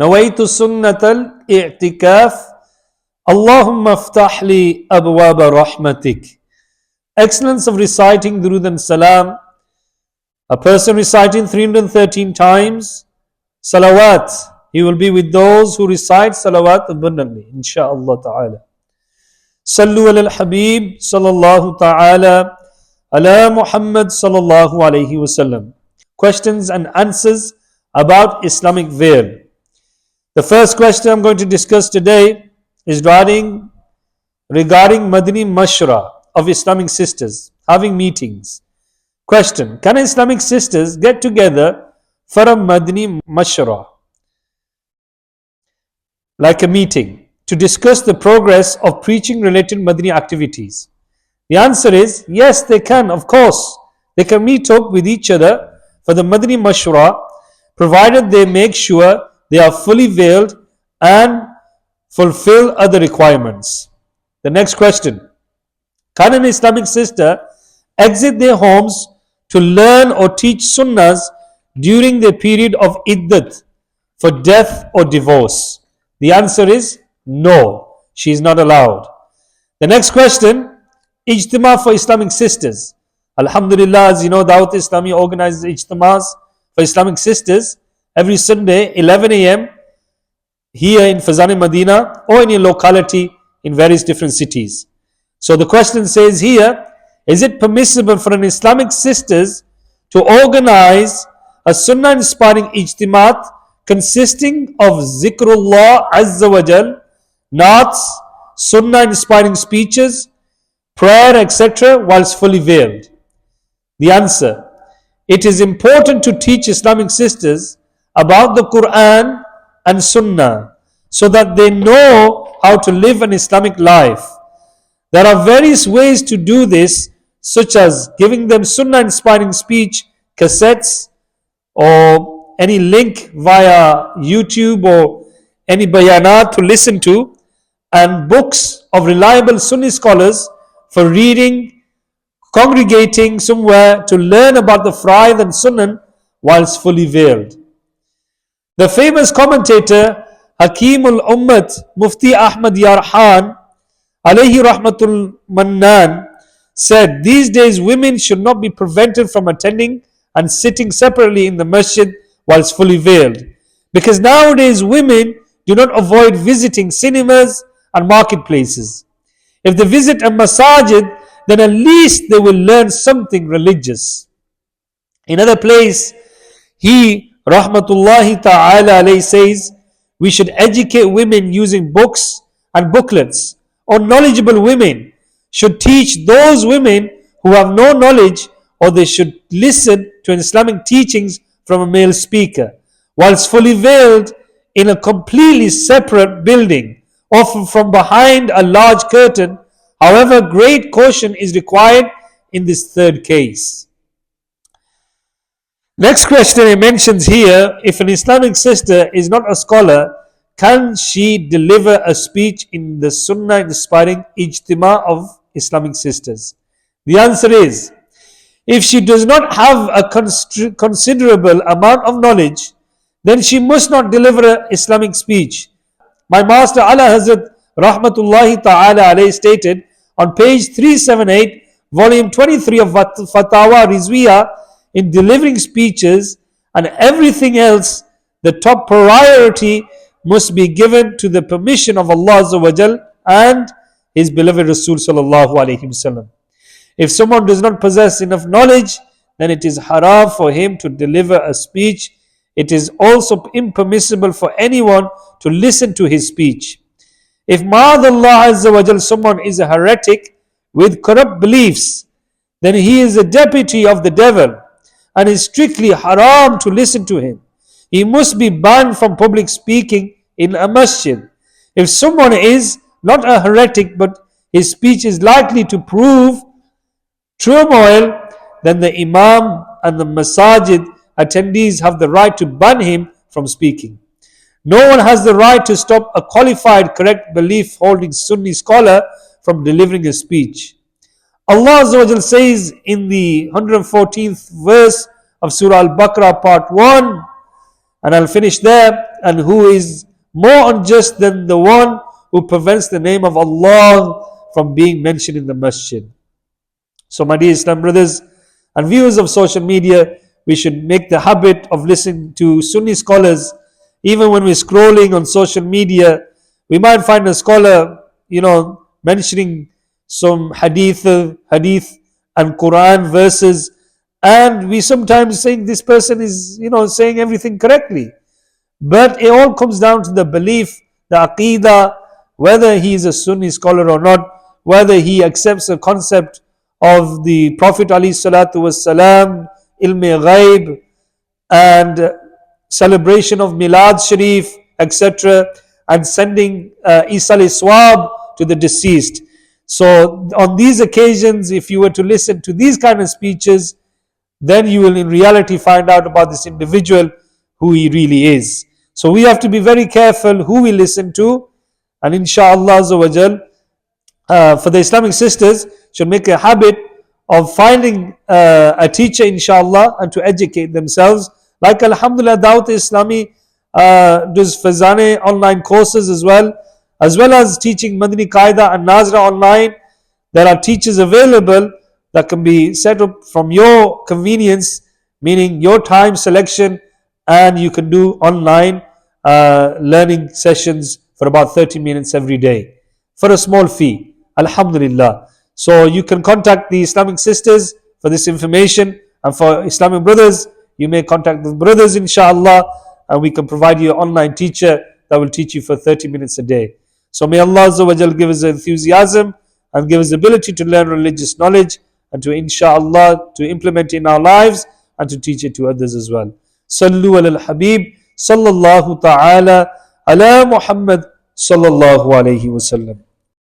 Nawaitu sunnatal i'tikaf. Allahumma aftah li abwaba rahmatik. Excellence of reciting Durood and Salam. A person reciting 313 times salawat, he will be with those who recite salawat abundantly, insha'Allah ta'ala. Sallu ala al-Habib sallallahu ta'ala ala Muhammad sallallahu alayhi wasallam. Questions and answers about Islamic veil. The first question I'm going to discuss today is regarding Madani Mashra of Islamic sisters having meetings. Question: can Islamic sisters get together for a Madani Mashra, like a meeting, to discuss the progress of preaching related Madani activities? The answer is yes, they can, of course. They can meet up with each other for the Madani Mashra, provided they make sure they are fully veiled and fulfill other requirements. The next question: can an Islamic sister exit their homes to learn or teach sunnahs during their period of iddat for death or divorce? The answer is no, she is not allowed. The next question: Ijtima for Islamic sisters. Alhamdulillah, as you know, Dawateislami organizes ijtimas for Islamic sisters every Sunday, 11 a.m. here in Fazan Medina or in a locality in various different cities. So the question says here, is it permissible for an Islamic sisters to organize a sunnah inspiring ijtimat consisting of zikrullah azza wa jal, naats, sunnah inspiring speeches, prayer, etc., whilst fully veiled? The answer: it is important to teach Islamic sisters about the Quran and Sunnah so that they know how to live an Islamic life. There are various ways to do this, such as giving them Sunnah inspiring speech cassettes or any link via YouTube or any bayanat to listen to, and books of reliable Sunni scholars for reading, congregating somewhere to learn about the Faraid and Sunan whilst fully veiled. The famous commentator Hakimul Ummat Mufti Ahmad Yarhan alayhi rahmatul mannan said, these days women should not be prevented from attending and sitting separately in the masjid whilst fully veiled, because nowadays women do not avoid visiting cinemas and marketplaces. If they visit a masjid, then at least they will learn something religious. In another place, he rahmatullahi ta'ala alayhi says, we should educate women using books and booklets, or knowledgeable women should teach those women who have no knowledge, or they should listen to Islamic teachings from a male speaker whilst fully veiled in a completely separate building, often from behind a large curtain. However, great caution is required in this third case. Next question he mentions here, if an Islamic sister is not a scholar, can she deliver a speech in the Sunnah inspiring ijtima of Islamic sisters? The answer is, if she does not have a considerable amount of knowledge, then she must not deliver an Islamic speech. My master Ala Hazrat rahmatullahi ta'ala alayhi stated on page 378, volume 23 of Fatawa Rizwiya, in delivering speeches and everything else, the top priority must be given to the permission of Allah Azza wa Jal and His beloved Rasul sallallahu alayhi wasallam. If someone does not possess enough knowledge, then it is haram for him to deliver a speech. It is also impermissible for anyone to listen to his speech. If ma'adallah Azza wa Jal, someone is a heretic with corrupt beliefs, then he is a deputy of the devil and is strictly haram to listen to him. He must be banned from public speaking in a masjid. If someone is not a heretic but his speech is likely to prove turmoil, then the imam and the masajid attendees have the right to ban him from speaking. No one has the right to stop a qualified, correct belief holding Sunni scholar from delivering a speech. Allah Azza wa Jal says in the 114th verse of Surah Al-Baqarah part 1, And I'll finish there. And who is more unjust than the one who prevents the name of Allah from being mentioned in the masjid? So my dear Islam brothers and viewers of social media, we should make the habit of listening to Sunni scholars. Even when we're scrolling on social media, we might find a scholar, mentioning some hadith and Quran verses, and we sometimes think this person is, saying everything correctly. But it all comes down to the belief, the aqidah, whether he is a Sunni scholar or not, whether he accepts the concept of the Prophet ﷺ, ilmi ghaib, and celebration of Milad Sharif, etc., and sending Isal Swab to the deceased. So on these occasions, if you were to listen to these kind of speeches, then you will in reality find out about this individual, who he really is. So we have to be very careful who we listen to, and inshallah Azza wa Jal, for the Islamic sisters should make a habit of finding a teacher, inshallah, and to educate themselves. Like Alhamdulillah, Dawateislami does Fazane online courses as well as teaching Madani Qaida and Nazra online. There are teachers available that can be set up from your convenience, meaning your time selection, and you can do online learning sessions for about 30 minutes every day for a small fee. Alhamdulillah. So you can contact the Islamic sisters for this information, and for Islamic brothers, you may contact the brothers, inshallah, and we can provide you an online teacher that will teach you for 30 minutes a day. So may Allah Azza wa Jal give us enthusiasm and give us the ability to learn religious knowledge, and to inshallah to implement it in our lives and to teach it to others as well. Sallu ala al-Habib sallallahu ta'ala ala Muhammad sallallahu alayhi wa sallam.